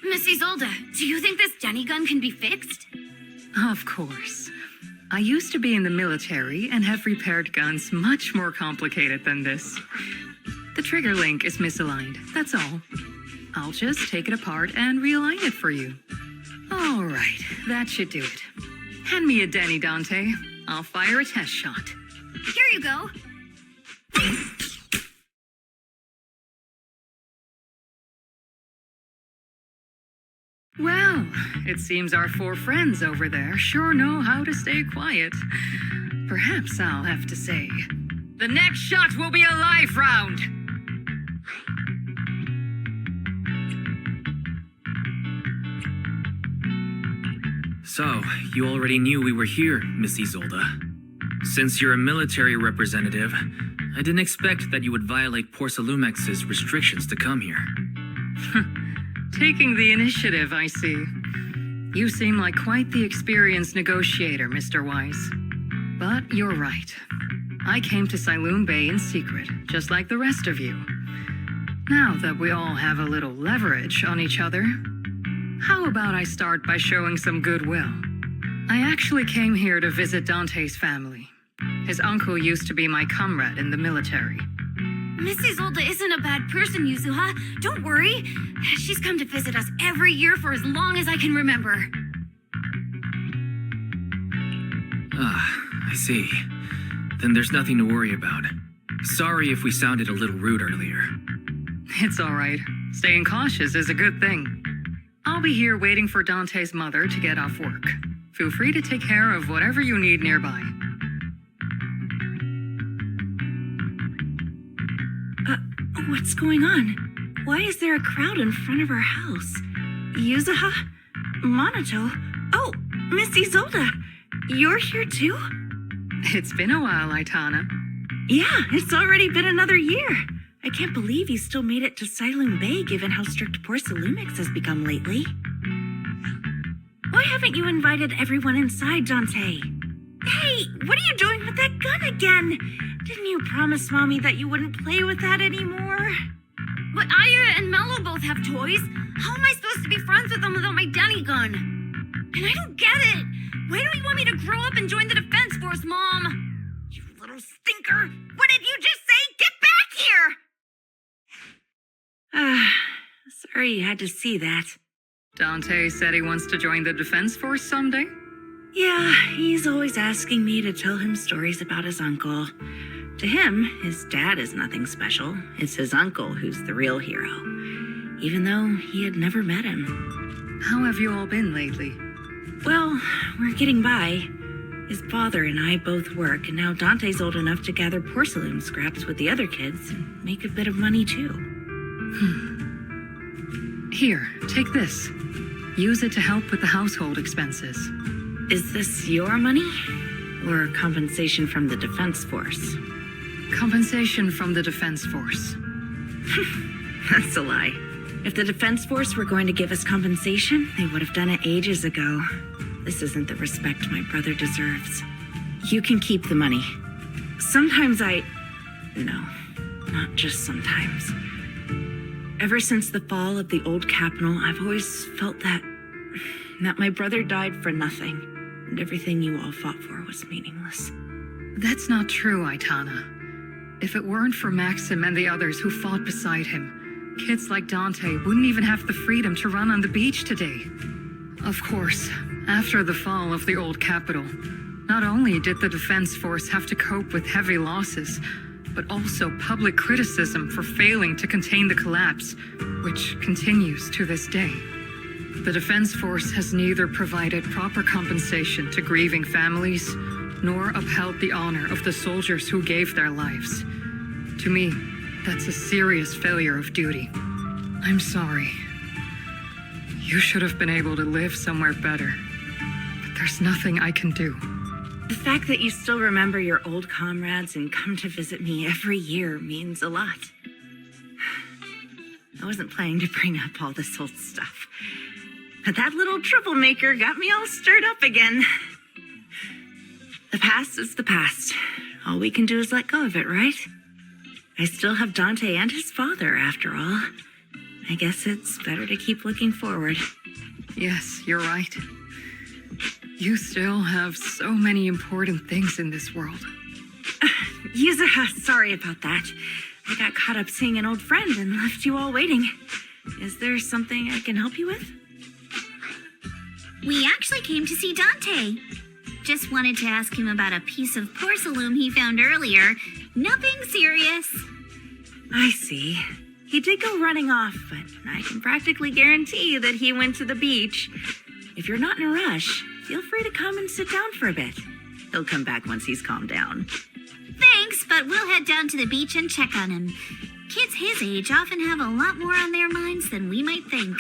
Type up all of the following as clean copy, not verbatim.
Miss Isolde, do you think this Denny gun can be fixed? Of course. I used to be in the military and have repaired guns much more complicated than this. The trigger link is misaligned, that's all. I'll just take it apart and realign it for you. All right, that should do it. Hand me a Denny, Dante. I'll fire a test shot. Here you go. Well, it seems our four friends over there sure know how to stay quiet. Perhaps I'll have to say, the next shot will be a live round. So, you already knew we were here, Miss Isolde. Since you're a military representative, I didn't expect that you would violate Porcelumex's restrictions to come here. Taking the initiative, I see. You seem like quite the experienced negotiator, Mr. Wise. But you're right. I came to Salve Bay in secret, just like the rest of you. Now that we all have a little leverage on each other, how about I start by showing some goodwill? I actually came here to visit Dante's family. His uncle used to be my comrade in the military. Miss Isolde isn't a bad person, Yuzuha. Don't worry. She's come to visit us every year for as long as I can remember. I see. Then there's nothing to worry about. Sorry if we sounded a little rude earlier. It's all right. Staying cautious is a good thing. I'll be here waiting for Dante's mother to get off work. Feel free to take care of whatever you need nearby. What's going on? Why is there a crowd in front of our house? Yuzuha? Monato? Oh, Miss Isolde! You're here too? It's been a while, Aitana. Yeah, it's already been another year. I can't believe you still made it to Salve Bay given how strict Porcelumex has become lately. Why haven't you invited everyone inside, Dante? Hey, what are you doing with that gun again? Didn't you promise Mommy that you wouldn't play with that anymore? But Aya and Mello both have toys. How am I supposed to be friends with them without my Denny gun? And I don't get it. Why do you want me to grow up and join the Defense Force, Mom? You little stinker! What did you just say? Get back here! Sorry you had to see that. Dante said he wants to join the Defense Force someday? Yeah, he's always asking me to tell him stories about his uncle. To him, his dad is nothing special. It's his uncle who's the real hero, even though he had never met him. How have you all been lately? Well, we're getting by. His father and I both work, and now Dante's old enough to gather porcelain scraps with the other kids and make a bit of money too. Here, take this. Use it to help with the household expenses. Is this your money? Or compensation from the Defense Force? Compensation from the Defense Force. That's a lie. If the Defense Force were going to give us compensation, they would have done it ages ago. This isn't the respect my brother deserves. You can keep the money. Sometimes No, not just sometimes. Ever since the fall of the old capital, I've always felt that my brother died for nothing, and everything you all fought for was meaningless. That's not true, Aitana. If it weren't for Maxim and the others who fought beside him, kids like Dante wouldn't even have the freedom to run on the beach today. Of course, after the fall of the old capital, not only did the Defense Force have to cope with heavy losses, but also public criticism for failing to contain the collapse, which continues to this day. The Defense Force has neither provided proper compensation to grieving families, nor upheld the honor of the soldiers who gave their lives. To me, that's a serious failure of duty. I'm sorry. You should have been able to live somewhere better, but there's nothing I can do. The fact that you still remember your old comrades and come to visit me every year means a lot. I wasn't planning to bring up all this old stuff, but that little troublemaker got me all stirred up again. The past is the past. All we can do is let go of it, right? I still have Dante and his father, after all. I guess it's better to keep looking forward. Yes, you're right. You still have so many important things in this world. Sorry about that. I got caught up seeing an old friend and left you all waiting. Is there something I can help you with? We actually came to see Dante. Just wanted to ask him about a piece of porcelain he found earlier. Nothing serious. I see. He did go running off, but I can practically guarantee that he went to the beach. If you're not in a rush, feel free to come and sit down for a bit. He'll come back once he's calmed down. Thanks, but we'll head down to the beach and check on him. Kids his age often have a lot more on their minds than we might think.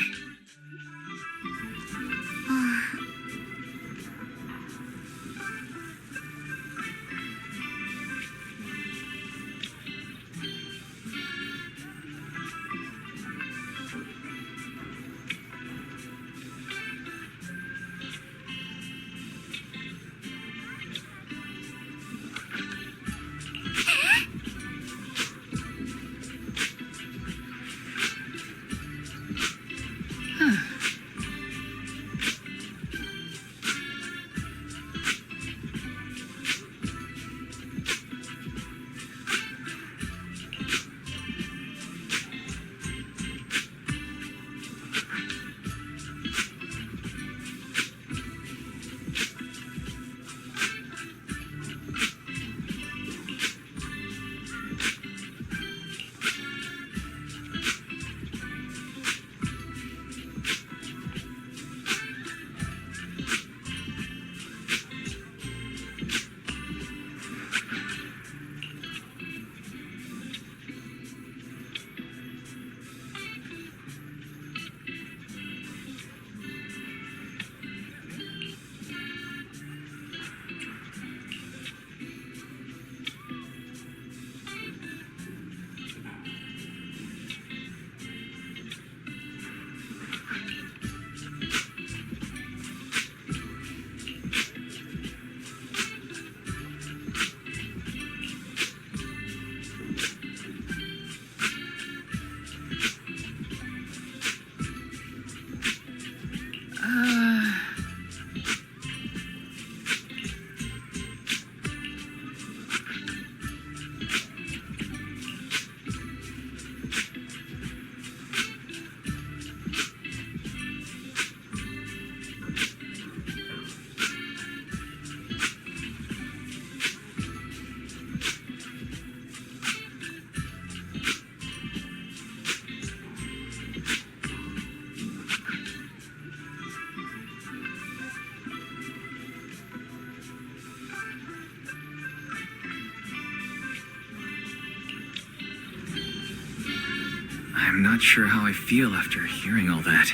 I'm not sure how I feel after hearing all that.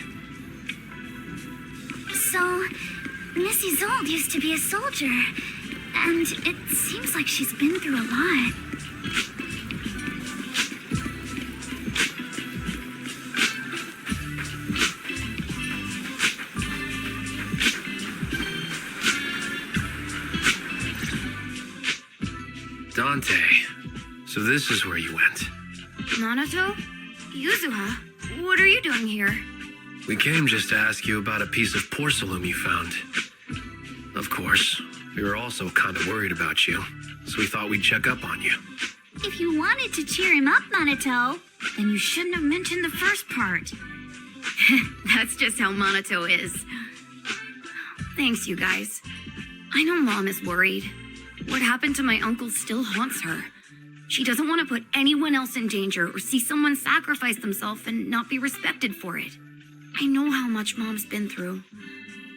So, Miss Isolde used to be a soldier, and it seems like she's been through a lot. Dante, so this is where you went. Nanato? Yuzuha? What are you doing here? We came just to ask you about a piece of porcelain you found. Of course, we were also kind of worried about you, so we thought we'd check up on you. If you wanted to cheer him up, Monato, then you shouldn't have mentioned the first part. That's just how Monato is. Thanks, you guys. I know Mom is worried. What happened to my uncle still haunts her. She doesn't want to put anyone else in danger or see someone sacrifice themselves and not be respected for it. I know how much Mom's been through.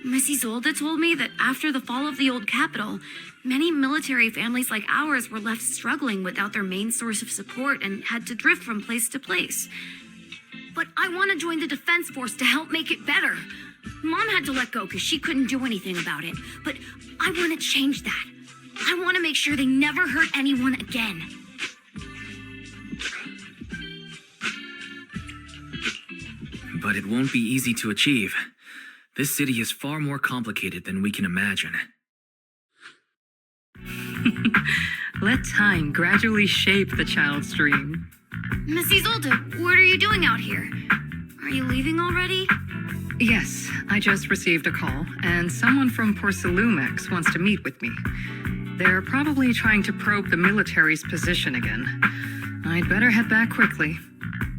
Miss Isolde told me that after the fall of the old capital, many military families like ours were left struggling without their main source of support and had to drift from place to place. But I want to join the defense force to help make it better. Mom had to let go because she couldn't do anything about it. But I want to change that. I want to make sure they never hurt anyone again. But it won't be easy to achieve. This city is far more complicated than we can imagine. Let time gradually shape the child's dream. Miss Isolde, what are you doing out here? Are you leaving already? Yes, I just received a call, and someone from Porsalumex wants to meet with me. They're probably trying to probe the military's position again. I'd better head back quickly.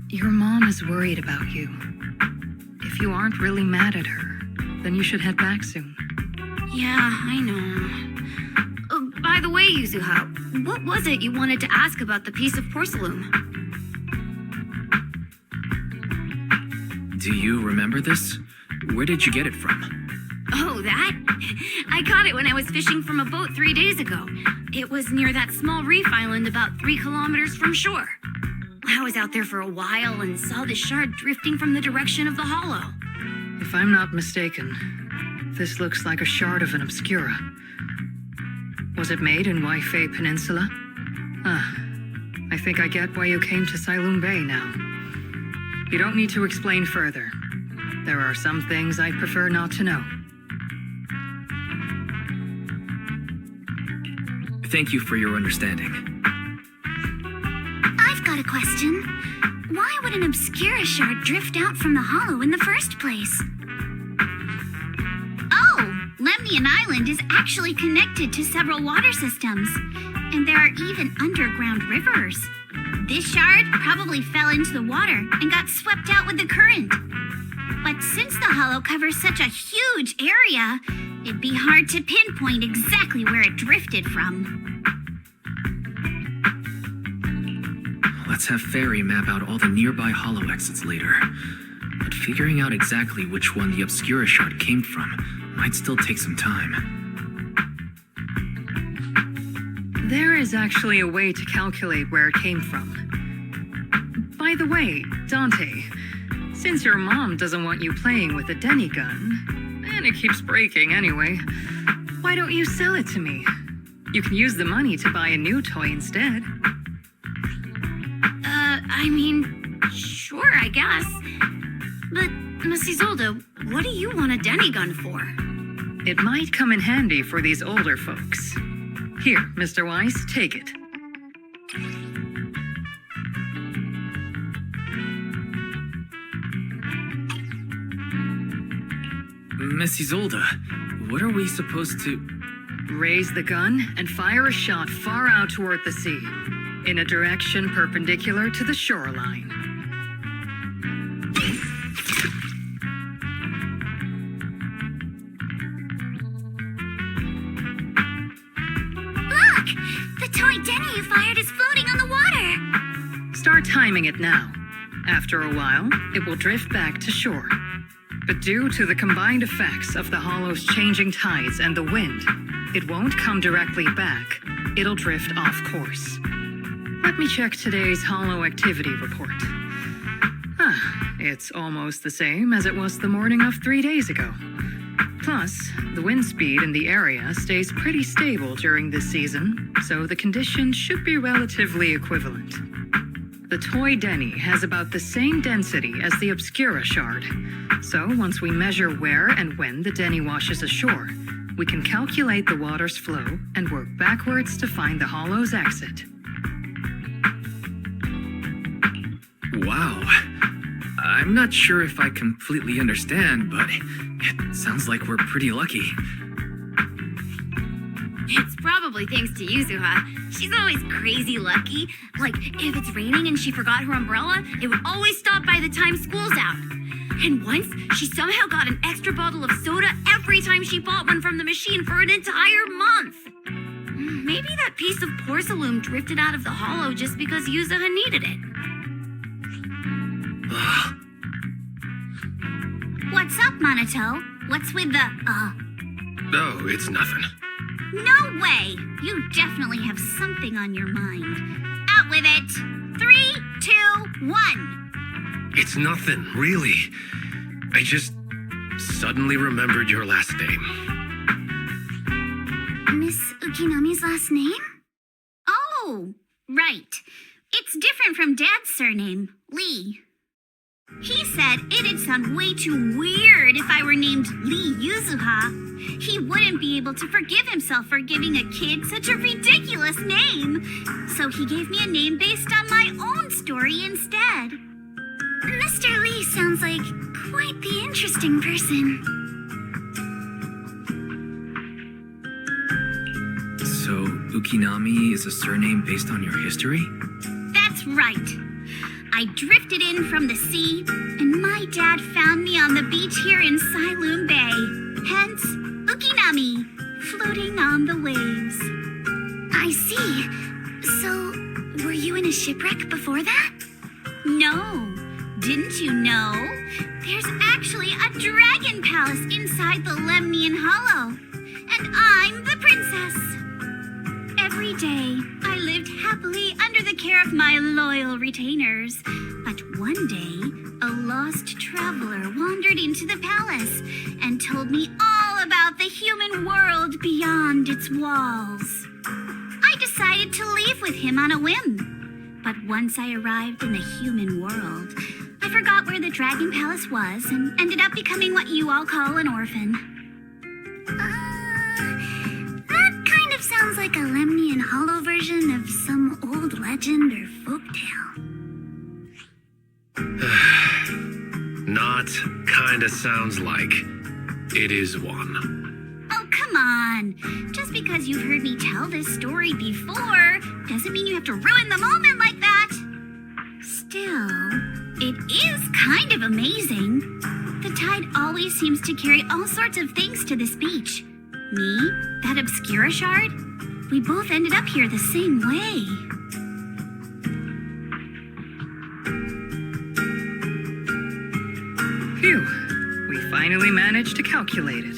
Your mom is worried about you. If you aren't really mad at her, then you should head back soon. Yeah, I know. By the way, Yuzuha, what was it you wanted to ask about the piece of porcelain? Do you remember this? Where did you get it from? Oh, that? I caught it when I was fishing from a boat 3 days ago. It was near that small reef island about 3 kilometers from shore. I was out there for a while and saw the shard drifting from the direction of the hollow. If I'm not mistaken, this looks like a shard of an obscura. Was it made in Waifei Peninsula? I think I get why you came to Silum Bay now. You don't need to explain further. There are some things I'd prefer not to know. Thank you for your understanding. I've got a question. Why would an obscura shard drift out from the hollow in the first place? Oh, Lemnian Island is actually connected to several water systems, and there are even underground rivers. This shard probably fell into the water and got swept out with the current. But since the hollow covers such a huge area, it'd be hard to pinpoint exactly where it drifted from. Let's have Fairy map out all the nearby hollow exits later. But figuring out exactly which one the obscura shard came from might still take some time. There is actually a way to calculate where it came from. By the way, Dante, since your mom doesn't want you playing with a Denny gun, and it keeps breaking anyway, why don't you sell it to me? You can use the money to buy a new toy instead. Sure, I guess. But, Miss Isolde, what do you want a Denny gun for? It might come in handy for these older folks. Here, Mr. Weiss, take it. Miss Isolde, what are we supposed to... Raise the gun and fire a shot far out toward the sea, in a direction perpendicular to the shoreline. Look! The toy Denny you fired is floating on the water! Start timing it now. After a while, it will drift back to shore. But due to the combined effects of the hollow's changing tides and the wind, it won't come directly back. It'll drift off course. Let me check today's hollow activity report. It's almost the same as it was the morning of 3 days ago. Plus, the wind speed in the area stays pretty stable during this season, so the conditions should be relatively equivalent. The toy Denny has about the same density as the obscura shard, so once we measure where and when the Denny washes ashore, we can calculate the water's flow and work backwards to find the hollow's exit. Wow. I'm not sure if I completely understand, but it sounds like we're pretty lucky. It's probably thanks to Yuzuha. She's always crazy lucky. Like, if it's raining and she forgot her umbrella, it would always stop by the time school's out. And once, she somehow got an extra bottle of soda every time she bought one from the machine for an entire month. Maybe that piece of porcelain drifted out of the hollow just because Yuzuha needed it. What's up, Monato? What's with the, No, it's nothing. No way! You definitely have something on your mind. Out with it! 3, 2, 1! It's nothing, really. I just suddenly remembered your last name. Miss Ukinami's last name? Oh, right. It's different from Dad's surname, Lee. He said it'd sound way too weird if I were named Lee Yuzuha. He wouldn't be able to forgive himself for giving a kid such a ridiculous name. So he gave me a name based on my own story instead. Mr. Lee sounds like quite the interesting person. So, Ukinami is a surname based on your history? That's right. I drifted in from the sea, and my dad found me on the beach here in Sailoon Bay. Hence, Ukinami, floating on the waves. I see. So, were you in a shipwreck before that? No. Didn't you know? There's actually a dragon palace inside the Lemnian Hollow. And I'm the princess. Every day, I lived happily under the care of my loyal retainers. But one day, a lost traveler wandered into the palace and told me all about the human world beyond its walls. I decided to leave with him on a whim. But once I arrived in the human world, I forgot where the Dragon Palace was and ended up becoming what you all call an orphan. That kind of sounds like a Lemnian Hollow version of some old legend or folktale. Not kinda sounds like. It is one. Oh, come on. Just because you've heard me tell this story before doesn't mean you have to ruin the moment like that. Still, it is kind of amazing. The tide always seems to carry all sorts of things to this beach. Me, that Obscura shard, we both ended up here the same way. Phew, we finally managed to calculate it.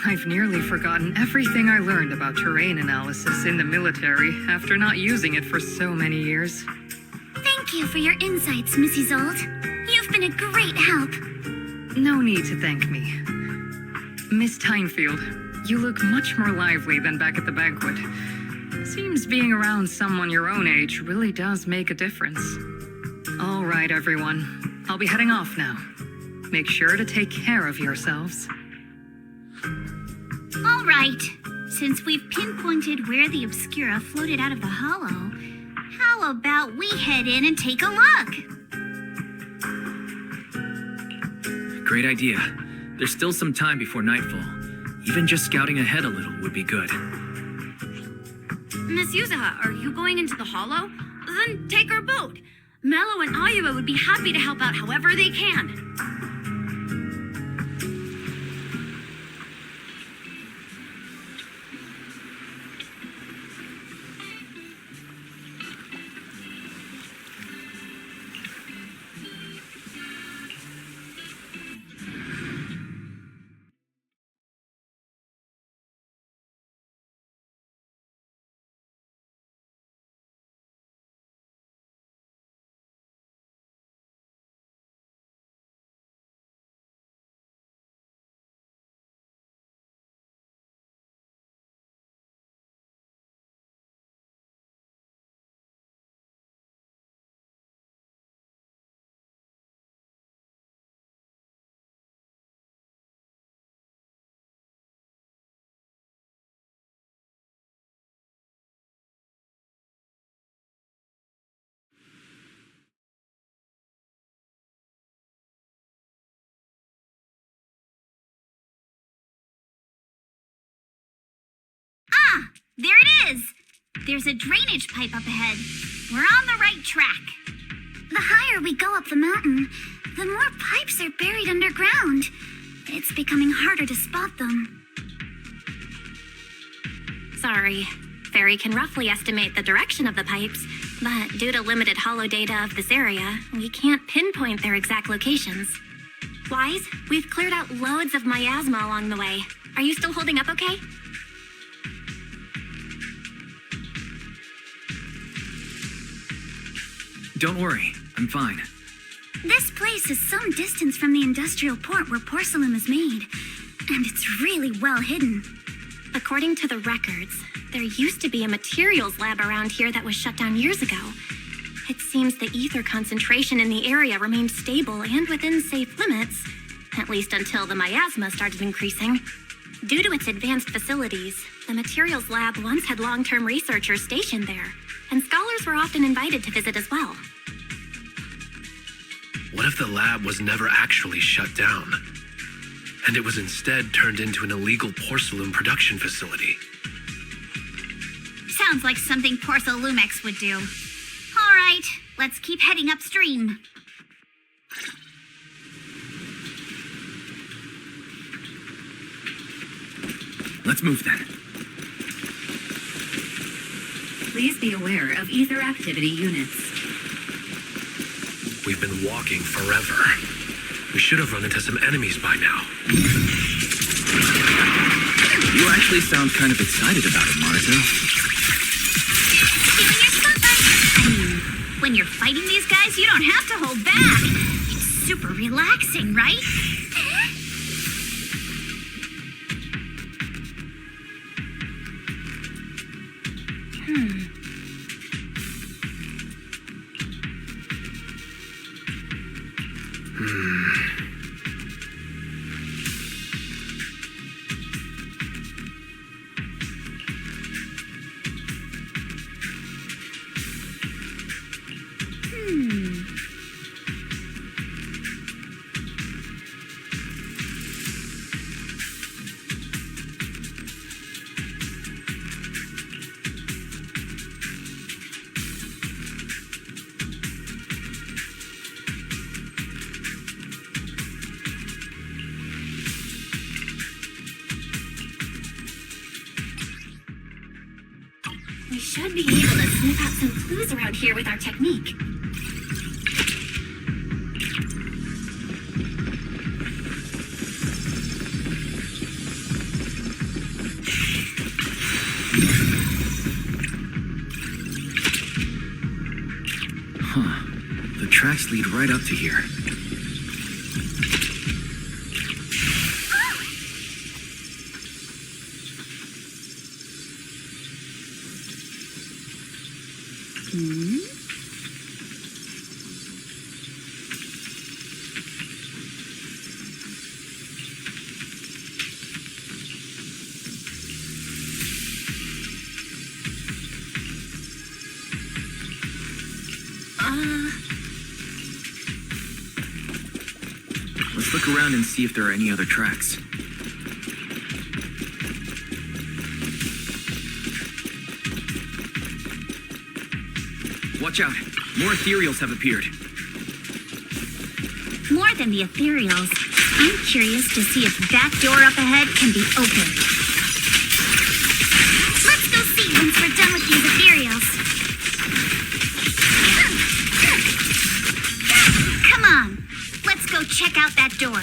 I've nearly forgotten everything I learned about terrain analysis in the military after not using it for so many years. Thank you for your insights, Mrs. Old. You've been a great help. No need to thank me. Miss Tynefield, you look much more lively than back at the banquet. Seems being around someone your own age really does make a difference. All right, everyone. I'll be heading off now. Make sure to take care of yourselves. All right. Since we've pinpointed where the Obscura floated out of the hollow, how about we head in and take a look? Great idea. There's still some time before nightfall. Even just scouting ahead a little would be good. Miss Yuzaha, are you going into the hollow? Then take our boat. Mello and Ayuba would be happy to help out however they can. There it is! There's a drainage pipe up ahead. We're on the right track. The higher we go up the mountain, the more pipes are buried underground. It's becoming harder to spot them. Sorry. Fairy can roughly estimate the direction of the pipes, but due to limited hollow data of this area, we can't pinpoint their exact locations. Wise, we've cleared out loads of miasma along the way. Are you still holding up okay? Don't worry, I'm fine. This place is some distance from the industrial port where porcelain is made, and it's really well hidden. According to the records, there used to be a materials lab around here that was shut down years ago. It seems the ether concentration in the area remained stable and within safe limits, at least until the miasma started increasing. Due to its advanced facilities, the materials lab once had long-term researchers stationed there, and scholars were often invited to visit as well. What if the lab was never actually shut down? And it was instead turned into an illegal porcelain production facility? Sounds like something Porcelumex would do. All right, let's keep heading upstream. Let's move then. Please be aware of ether activity units. We've been walking forever. We should have run into some enemies by now. You actually sound kind of excited about it, Monato. Doing your spotlight. I mean, when you're fighting these guys, you don't have to hold back. It's super relaxing, right? We should be able to sniff out some clues around here with our technique. Huh. The tracks lead right up to here. Let's look around and see if there are any other tracks. Watch out! More ethereals have appeared. More than the ethereals. I'm curious to see if that door up ahead can be opened. Let's go see once we're done with these ethereals. Come on. Let's go check out that door.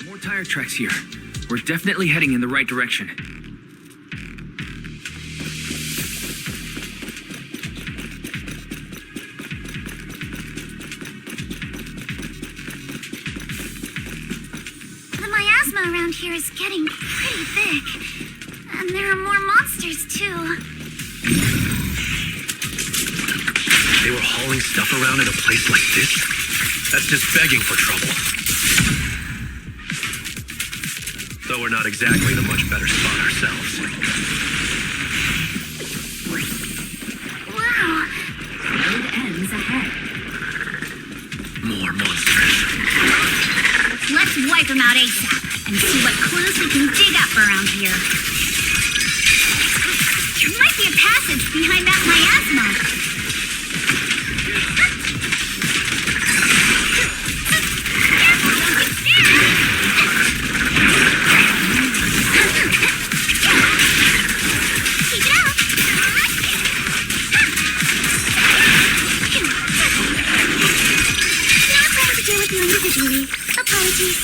More tire tracks here. We're definitely heading in the right direction. The miasma around here is getting pretty thick. And there are more monsters, too. They were hauling stuff around in a place like this? That's just begging for trouble. Though we're not exactly in a much better spot ourselves. Wow. Road ends ahead. More monsters. Let's wipe them out ASAP and see what clues we can dig up around here. There might be a passage behind that miasma. Individually. Apologies.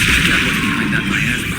Check out what's behind that miasma.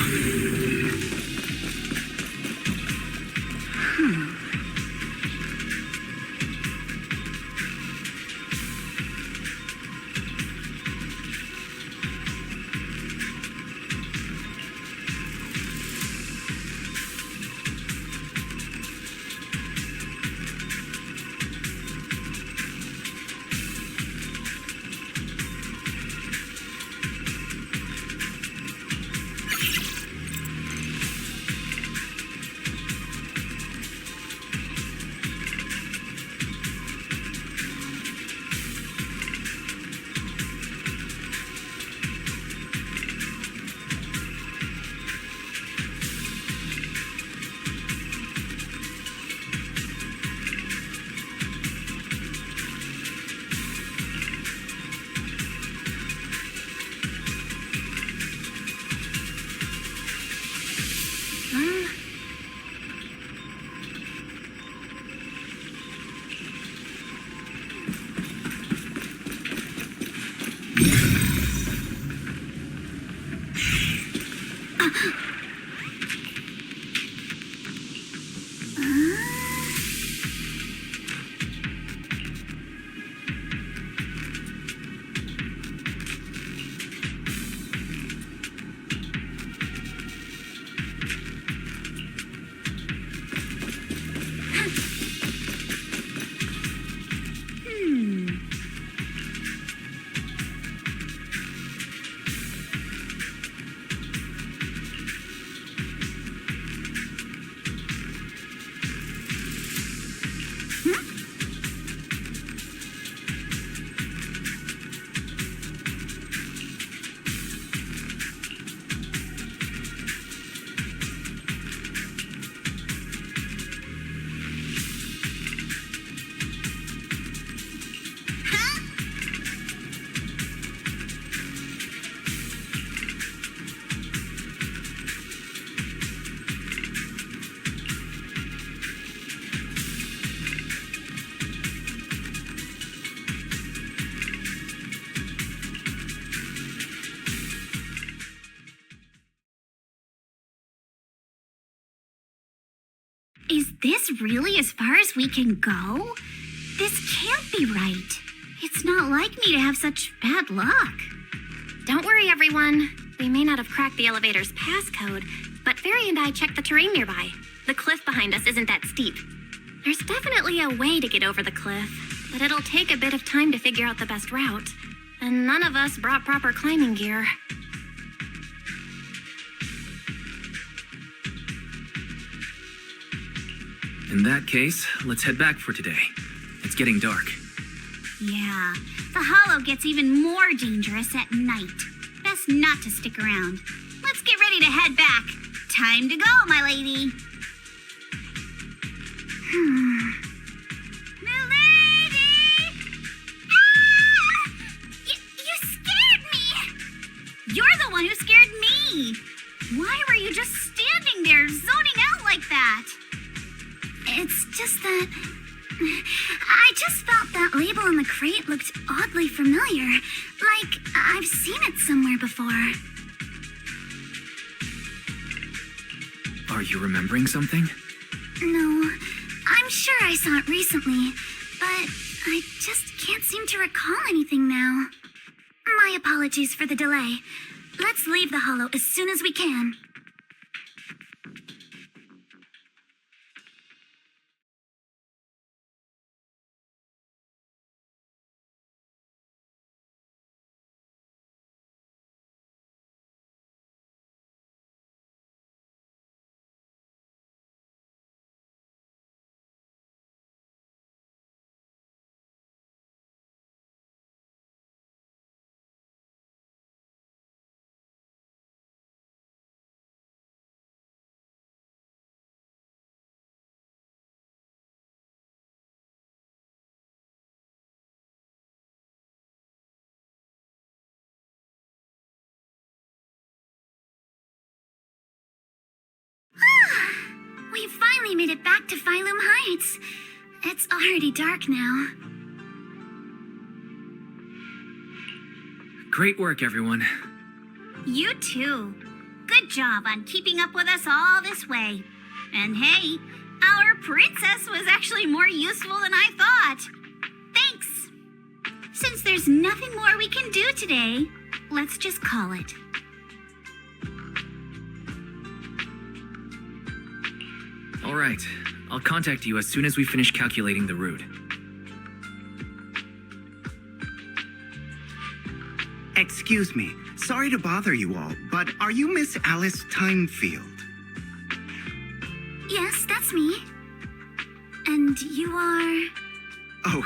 Is this really as far as we can go? This can't be right. It's not like me to have such bad luck. Don't worry, everyone. We may not have cracked the elevator's passcode, but Fairy and I checked the terrain nearby. The cliff behind us isn't that steep. There's definitely a way to get over the cliff, but it'll take a bit of time to figure out the best route. And none of us brought proper climbing gear. In that case, let's head back for today. It's getting dark. Yeah, the hollow gets even more dangerous at night. Best not to stick around. Let's get ready to head back. Time to go, my lady. Milady! Ah! You scared me! You're the one who scared me! Why were you just standing there, zoning out like that? It's just that... I just felt that label on the crate looked oddly familiar. Like, I've seen it somewhere before. Are you remembering something? No, I'm sure I saw it recently, but I just can't seem to recall anything now. My apologies for the delay. Let's leave the hollow as soon as we can. We finally made it back to Phylum Heights. It's already dark now. Great work, everyone. You too. Good job on keeping up with us all this way. And hey, our princess was actually more useful than I thought. Thanks. Since there's nothing more we can do today, let's just call it. All right. I'll contact you as soon as we finish calculating the route. Excuse me. Sorry to bother you all, but are you Miss Alice Timefield? Yes, that's me. And you are... Oh,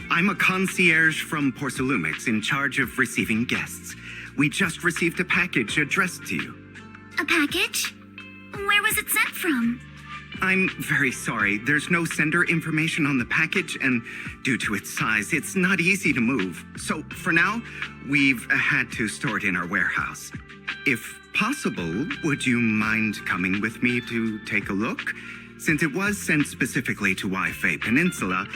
I'm a concierge from Porcelumix in charge of receiving guests. We just received a package addressed to you. A package? Where was it sent from? I'm very sorry. There's no sender information on the package, and due to its size, it's not easy to move. So for now, we've had to store it in our warehouse. If possible, would you mind coming with me to take a look? Since it was sent specifically to Wi-Fi Peninsula,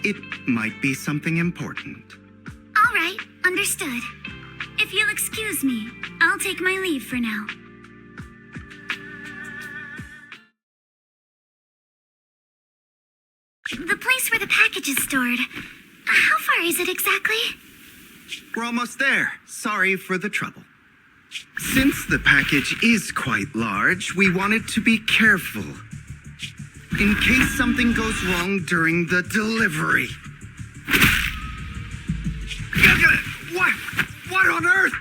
it might be something important. All right, understood. If you'll excuse me, I'll take my leave for now. The place where the package is stored. How far is it exactly? We're almost there. Sorry for the trouble. Since the package is quite large, we wanted to be careful. In case something goes wrong during the delivery. What on earth?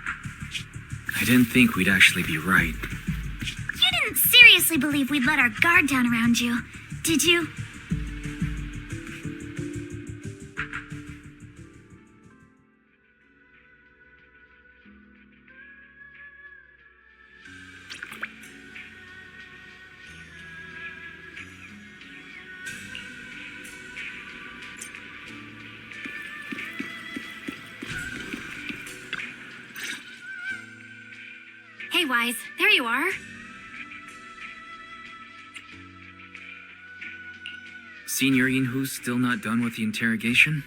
I didn't think we'd actually be right. You didn't seriously believe we'd let our guard down around you, did you? Hey, Wise, there you are. Senior Yinhu's still not done with the interrogation?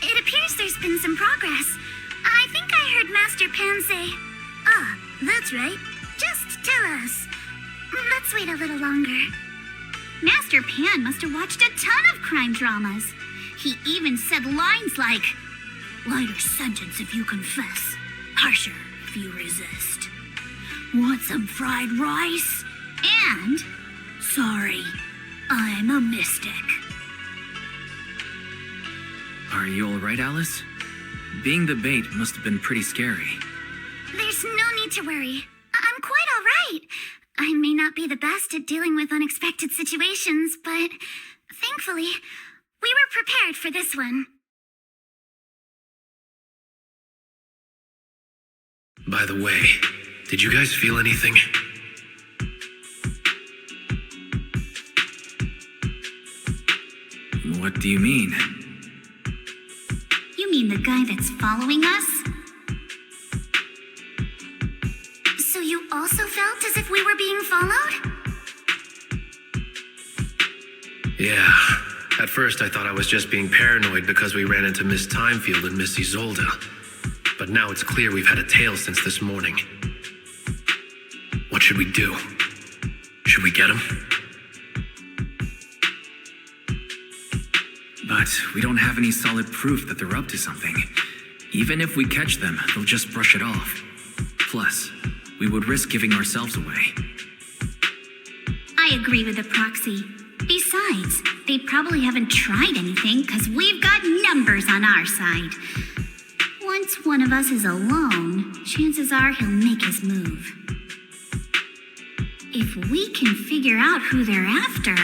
It appears there's been some progress. I think I heard Master Pan say, "Ah, that's right. Just tell us." Let's wait a little longer. Master Pan must have watched a ton of crime dramas. He even said lines like, "Lighter sentence if you confess, harsher if you resist. Want some fried rice?" And, "Sorry, I'm a mystic." Are you alright, Alice? Being the bait must have been pretty scary. There's no need to worry. I'm quite all right. I may not be the best at dealing with unexpected situations, but thankfully, we were prepared for this one. By the way, did you guys feel anything? What do you mean? You mean the guy that's following us? also felt as if we were being followed? Yeah. At first, I thought I was just being paranoid because we ran into Miss Timefield and Miss Isolde. But now it's clear we've had a tail since this morning. What should we do? Should we get him? But we don't have any solid proof that they're up to something. Even if we catch them, they'll just brush it off. Plus, we would risk giving ourselves away. I agree with the proxy. Besides, they probably haven't tried anything because we've got numbers on our side. Once one of us is alone, chances are he'll make his move. If we can figure out who they're after,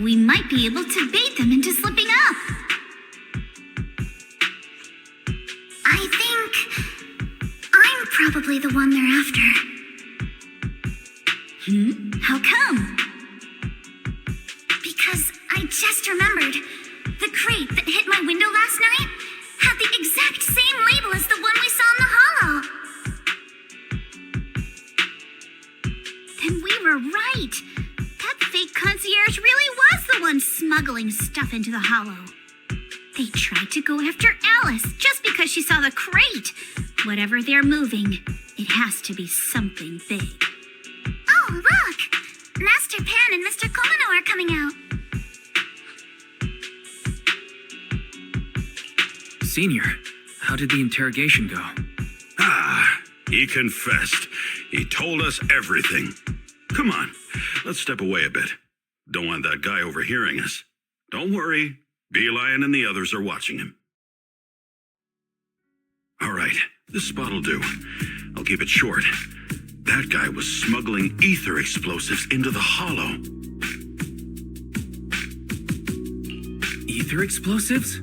we might be able to bait them into slipping up. I think I'm probably the one they're after. How come? Because I just remembered. The crate that hit my window last night had the exact same label as the one we saw in the hollow. Then we were right. That fake concierge really was the one smuggling stuff into the hollow. They tried to go after Alice just because she saw the crate. Whatever they're moving, it has to be something big. Oh, look! Master Pan and Mr. Komino are coming out. Senior, how did the interrogation go? He confessed. He told us everything. Come on, let's step away a bit. Don't want that guy overhearing us. Don't worry, Beelion and the others are watching him. All right, this spot'll do. I'll keep it short. That guy was smuggling ether explosives into the hollow. Ether explosives?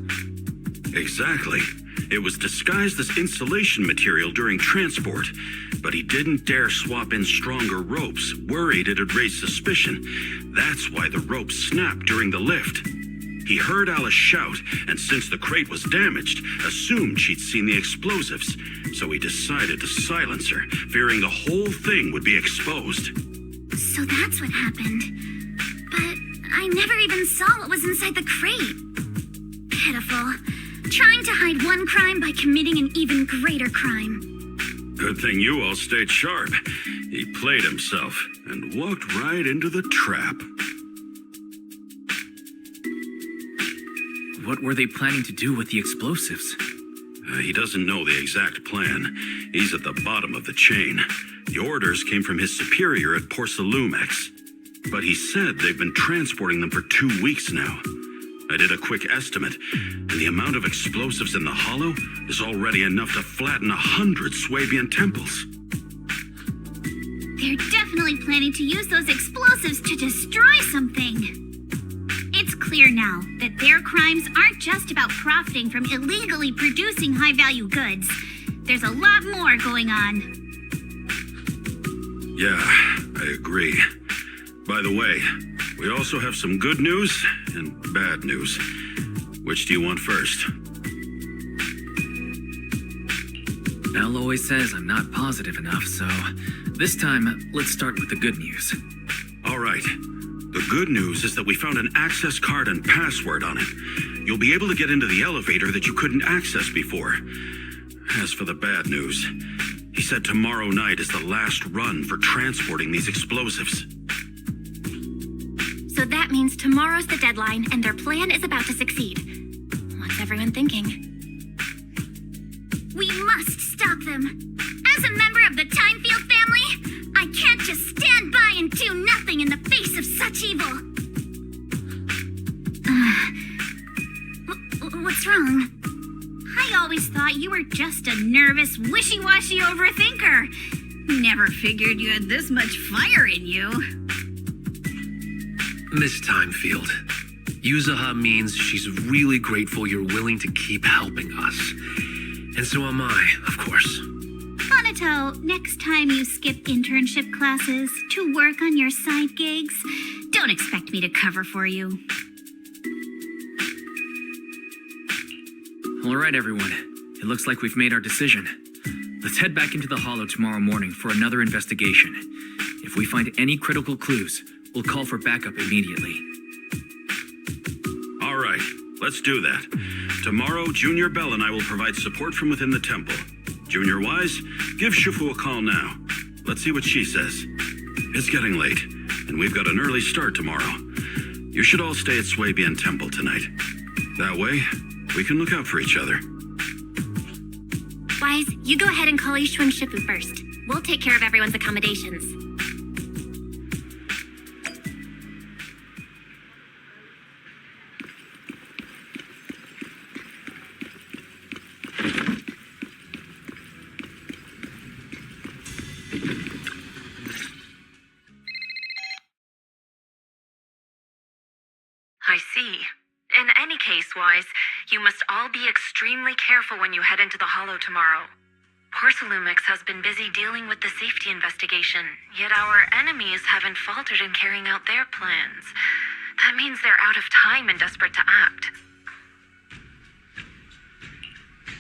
Exactly. It was disguised as insulation material during transport, but he didn't dare swap in stronger ropes, worried it'd raise suspicion. That's why the ropes snapped during the lift. He heard Alice shout, and since the crate was damaged, assumed she'd seen the explosives, so he decided to silence her, fearing the whole thing would be exposed. So that's what happened. But I never even saw what was inside the crate. Pitiful. Trying to hide one crime by committing an even greater crime. Good thing you all stayed sharp. He played himself and walked right into the trap. What were they planning to do with the explosives? He doesn't know the exact plan. He's at the bottom of the chain. The orders came from his superior at Porcelumex. But he said they've been transporting them for 2 weeks now. I did a quick estimate, and the amount of explosives in the hollow is already enough to flatten 100 Swabian temples. They're definitely planning to use those explosives to destroy something. It's clear now that their crimes aren't just about profiting from illegally producing high-value goods. There's a lot more going on. Yeah, I agree. By the way, we also have some good news and bad news. Which do you want first? Belle always says I'm not positive enough, so this time, let's start with the good news. All right. The good news is that we found an access card and password on it. You'll be able to get into the elevator that you couldn't access before. As for the bad news, he said tomorrow night is the last run for transporting these explosives. So that means tomorrow's the deadline and their plan is about to succeed. What's everyone thinking? We must stop them. As a member of the Timefield family, I can't just stand by and do nothing in the face of such evil. What's wrong? I always thought you were just a nervous, wishy-washy overthinker. Never figured you had this much fire in you. Miss Timefield, Yuzaha means she's really grateful you're willing to keep helping us. And so am I, of course. Monato, next time you skip internship classes to work on your side gigs, don't expect me to cover for you. All right, everyone. It looks like we've made our decision. Let's head back into the Hollow tomorrow morning for another investigation. If we find any critical clues, we'll call for backup immediately. All right, let's do that. Tomorrow, Junior Bell and I will provide support from within the temple. Junior Wise, give Shifu a call now. Let's see what she says. It's getting late, and we've got an early start tomorrow. You should all stay at Swabian Temple tonight. That way, we can look out for each other. Wise, you go ahead and call Ishu and Shifu first. We'll take care of everyone's accommodations. I see. In any case, Wise, you must all be extremely careful when you head into the Hollow tomorrow. Porcelumix has been busy dealing with the safety investigation, yet our enemies haven't faltered in carrying out their plans. That means they're out of time and desperate to act.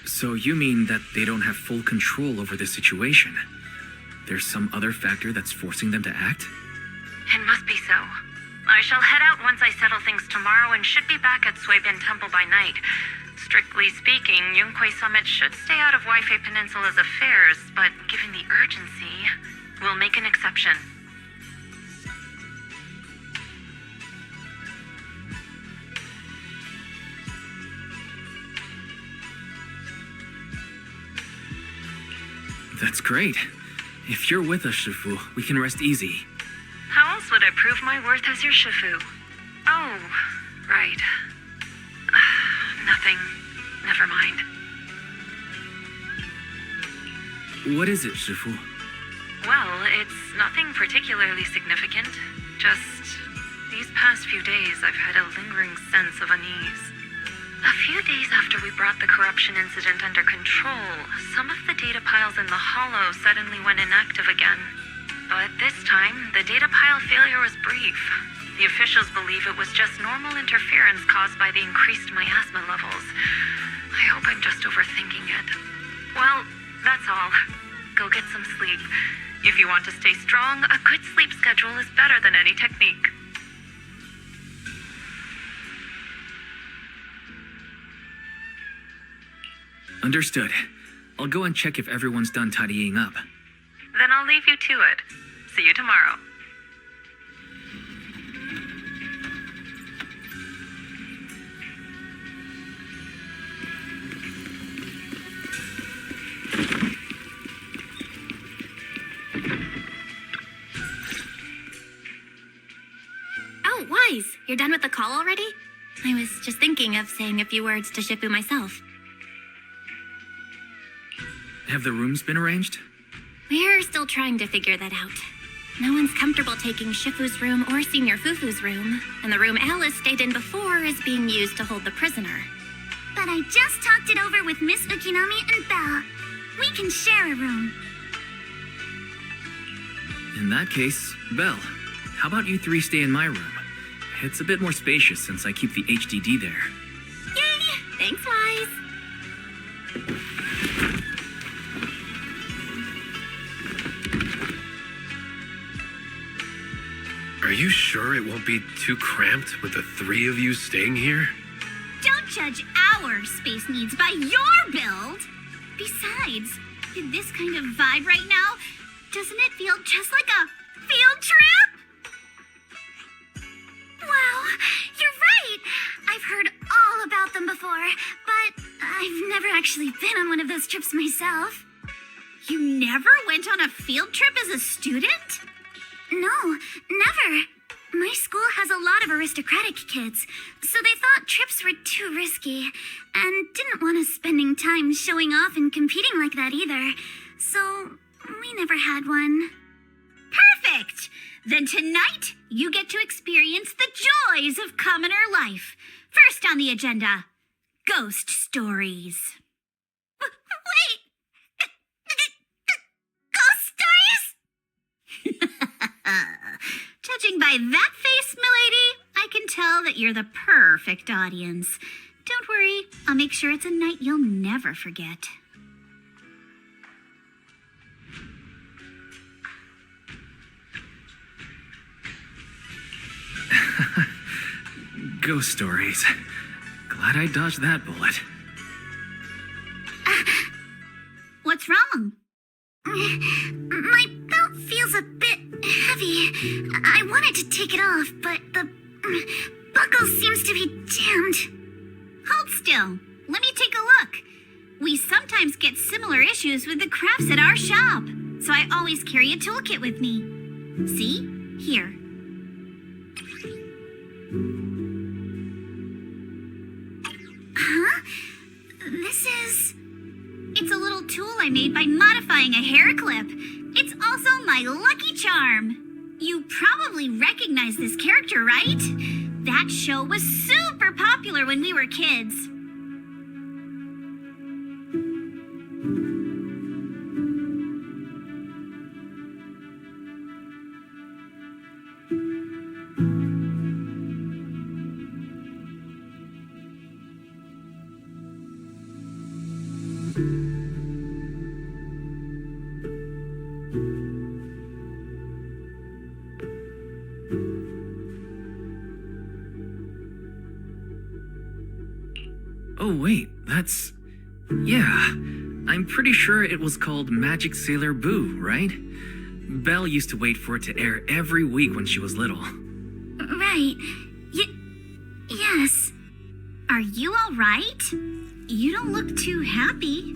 So you mean that they don't have full control over the situation? There's some other factor that's forcing them to act? It must be so. I shall head out once I settle things tomorrow and should be back at Swabian Temple by night. Strictly speaking, Yunque Summit should stay out of Waifei Peninsula's affairs, but given the urgency, we'll make an exception. That's great. If you're with us, Shifu, we can rest easy. How else would I prove my worth as your Shifu? Oh, right. Nothing. Never mind. What is it, Shifu? Well, it's nothing particularly significant. Just these past few days, I've had a lingering sense of unease. A few days after we brought the corruption incident under control, some of the data piles in the Hollow suddenly went inactive again. But this time, the data pile failure was brief. The officials believe it was just normal interference caused by the increased miasma levels. I hope I'm just overthinking it. Well, that's all. Go get some sleep. If you want to stay strong, a good sleep schedule is better than any technique. Understood. I'll go and check if everyone's done tidying up. Then I'll leave you to it. See you tomorrow. Oh, Wise, you're done with the call already? I was just thinking of saying a few words to Shifu myself. Have the rooms been arranged? We're still trying to figure that out. No one's comfortable taking Shifu's room or Senior Fufu's room, and the room Alice stayed in before is being used to hold the prisoner. But I just talked it over with Miss Ukinami and Belle. We can share a room. In that case, Belle, how about you three stay in my room? It's a bit more spacious since I keep the HDD there. Yay! Thanks, Wise. Are you sure it won't be too cramped with the three of you staying here? Don't judge our space needs by your build. Besides, in this kind of vibe right now, doesn't it feel just like a field trip? Wow, you're right. I've heard all about them before, but I've never actually been on one of those trips myself. You never went on a field trip as a student? No, never. My school has a lot of aristocratic kids, so they thought trips were too risky, and didn't want us spending time showing off and competing like that either. So, we never had one. Perfect! Then tonight, you get to experience the joys of commoner life. First on the agenda, ghost stories. Wait! Ghost stories? Judging by that face, milady, I can tell that you're the perfect audience. Don't worry, I'll make sure it's a night you'll never forget. ghost stories. Glad I dodged that bullet. What's wrong? My belt feels a bit heavy. I wanted to take it off, but the buckle seems to be jammed. Hold still. Let me take a look. We sometimes get similar issues with the crafts at our shop, so I always carry a toolkit with me. See? Here. Huh? It's a little tool I made by modifying a hair clip. It's also my lucky charm. You probably recognize this character, right? That show was super popular when we were kids. Oh wait, that's... Yeah, I'm pretty sure it was called Magic Sailor Boo, right? Belle used to wait for it to air every week when she was little. Right. Yes. Are you all right? You don't look too happy.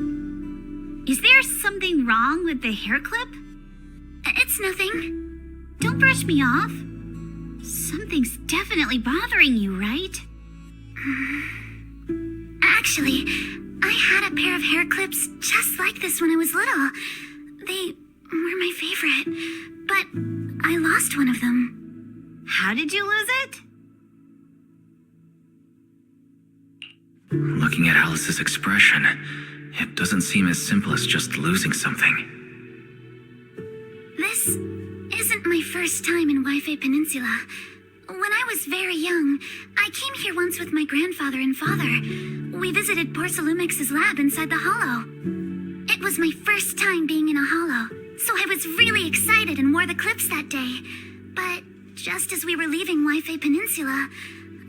Is there something wrong with the hair clip? It's nothing. Don't brush me off. Something's definitely bothering you, right? Actually, I had a pair of hair clips just like this when I was little. They were my favorite, but I lost one of them. How did you lose it? Looking at Alice's expression, it doesn't seem as simple as just losing something. This isn't my first time in Wi-Fi Peninsula. When I was very young, I came here once with my grandfather and father. We visited Porcelumix's lab inside the hollow. It was my first time being in a hollow, so I was really excited and wore the clips that day. But just as we were leaving Wi-Fi Peninsula,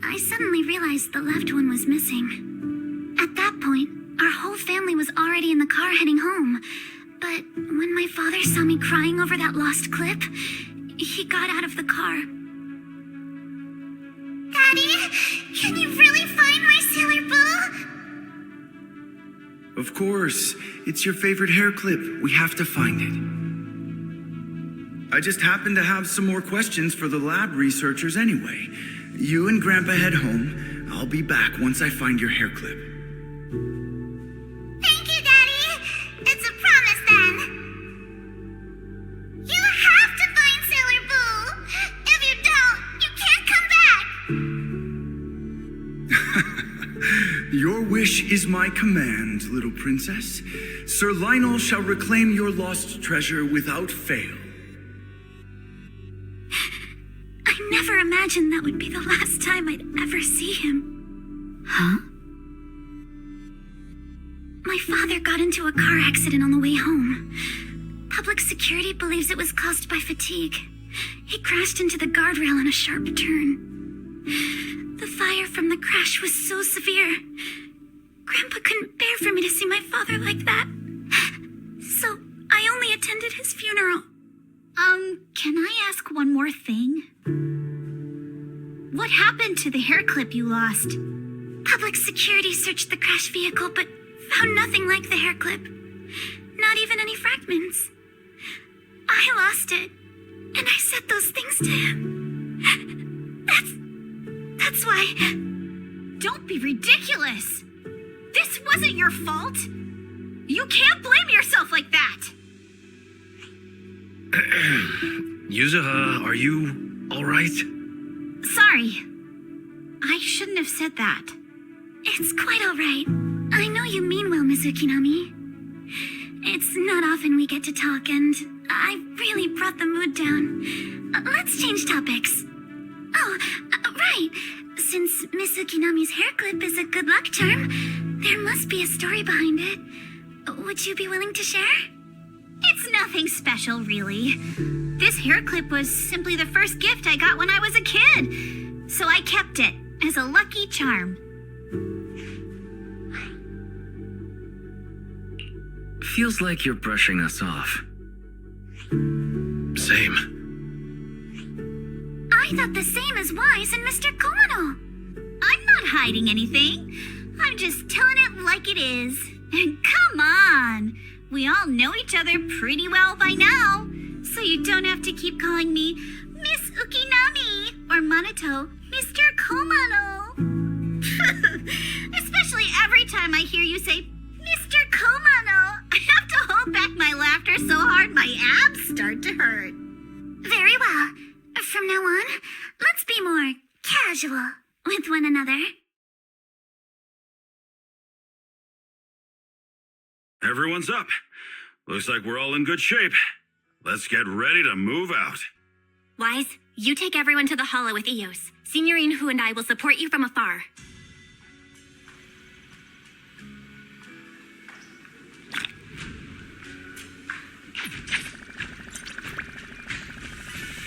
I suddenly realized the left one was missing. At that point, our whole family was already in the car heading home. But when my father saw me crying over that lost clip, he got out of the car. Daddy, can you really find my Sailor Boo? Of course. It's your favorite hair clip. We have to find it. I just happen to have some more questions for the lab researchers anyway. You and Grandpa head home. I'll be back once I find your hair clip. Thank you, Daddy. It's a promise then. You have to find Sailor Boo. If you don't, you can't come back. Your wish is my command, little princess. Sir Lionel shall reclaim your lost treasure without fail. I never imagined that would be the last time I'd ever see him. Huh? My father got into a car accident on the way home. Public security believes it was caused by fatigue. He crashed into the guardrail on a sharp turn. The fire from the crash was so severe. Grandpa couldn't bear for me to see my father like that. So I only attended his funeral. Can I ask one more thing? What happened to the hair clip you lost? Public security searched the crash vehicle, but found nothing like the hair clip. Not even any fragments. I lost it, and I said those things to him. That's why... Don't be ridiculous! This wasn't your fault! You can't blame yourself like that! Yuzuha, are you all right? Sorry. I shouldn't have said that. It's quite all right. I know you mean well, Miss Ukinami. It's not often we get to talk, and I really brought the mood down. Let's change topics. Oh, right. Since Miss Ukinami's hair clip is a good luck charm, there must be a story behind it. Would you be willing to share? It's nothing special, really. This hair clip was simply the first gift I got when I was a kid. So I kept it, as a lucky charm. Feels like you're brushing us off. Same. I thought the same as Wise and Mr. Komano. I'm not hiding anything. I'm just telling it like it is. And come on! We all know each other pretty well by now, so you don't have to keep calling me Miss Ukinami or Manato Mr. Komano. Especially every time I hear you say Mr. Komano, I have to hold back my laughter so hard my abs start to hurt. Very well. From now on, let's be more casual with one another. Everyone's up. Looks like we're all in good shape. Let's get ready to move out. Wise, you take everyone to the hollow with Eos. Signorine Hu and I will support you from afar.